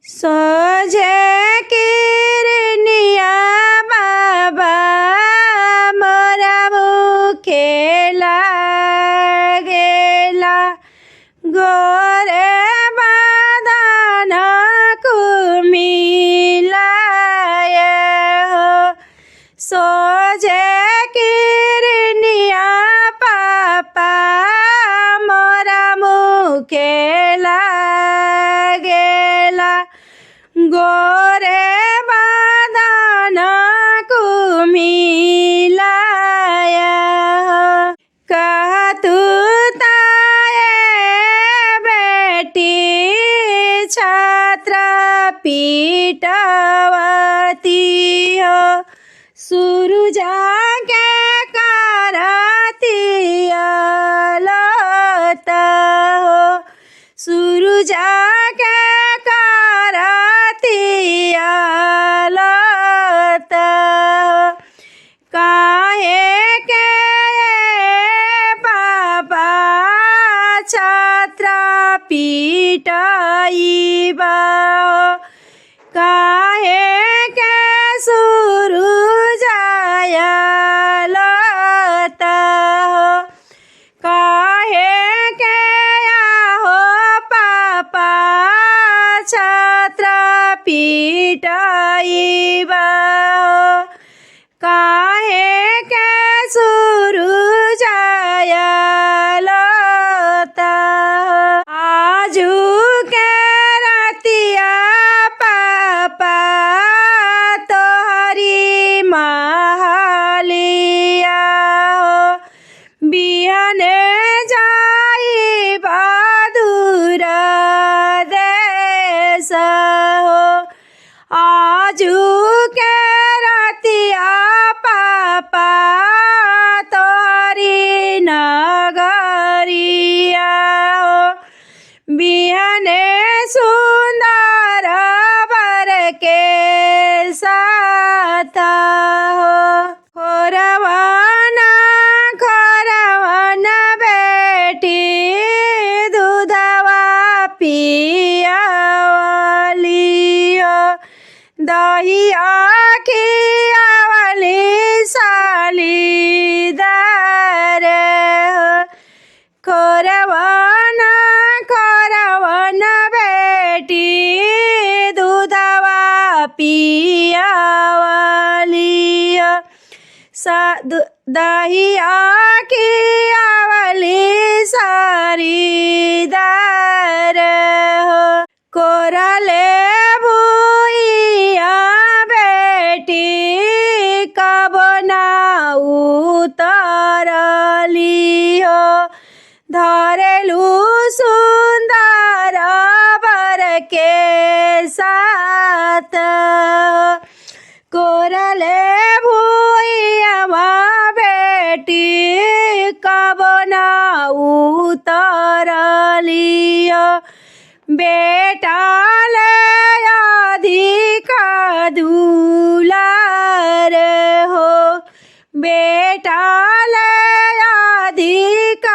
सोझे किरनिया बाबा मोरा मुखे लागेला गोरे बादन कुमिलाए हो। सोझे किरनिया पापा मोरा मुखे लागेला गोरे बादन कुमिलाए हो। कहतु ताए बेटी छात्र पीटवती हो सूरुजा के करती अलत हो सूरुजा के करती अलत हो। काहे के पापा छात्र पीटइबा काहे के सूरुजाया लत हो। काहे के हो पापा छात्र पीटइबा काहे के सूरुजाया लत हो। आजू के रतिया पापा तोहरी महलिया हो बिहने जाई बदूर देश हो। आजू के रतिया पापा तोहरी नगरिया हो बिहने सुंदर बर के साथ हो। खोरवन बेटी दूधवा पियावली हो दहिया खियावली सालीदार हो। खोरवन बेटी दूधवा पियावली हो दहिया खियावली सारीदार हो। कोरले भुइया बेटी कब ना उतरली हो धरेलू सुंदर बर के साथ हो। कोरले भुइया बेटी कब ना उतरली हो बेटा ले अधिक दुलार हो बेटा ले अधिक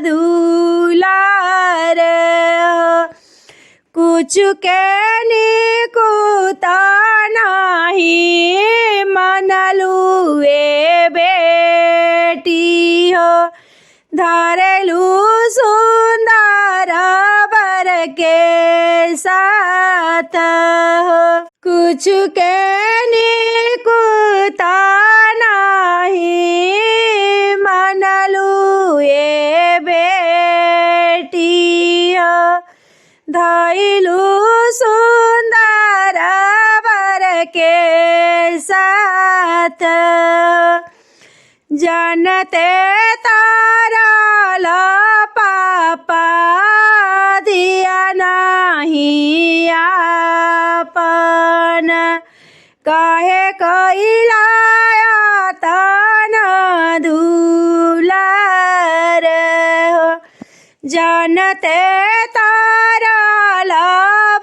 दुलार हो। कुछ के निकुता नहीं मनलू ए बेटी हो धरेलू सुंदर बर के साथ हो। कुछ के निकुता नहीं मनलू ए बेटी हो धैलू सुंदर बर के साथ जानते तारल पापा दिया नहीं आपन काहे कैलाया तन दुलार हो। जानते तारल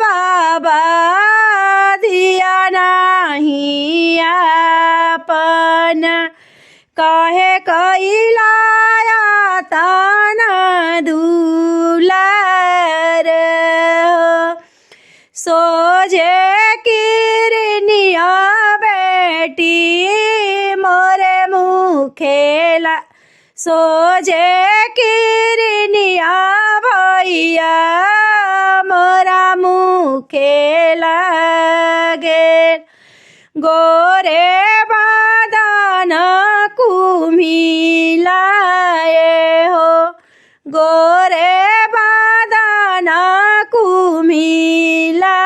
बाबा दिया नहीं आपन काहे कैलाया तन दुलार हो। सो सोझे किरनिया बेटी मोरे मुखेला सोझे किरनिया भैया मोरा मुखेला गेल गोरे बादान कुम्हिलाए हो गोरे बादान कुम्हिलाए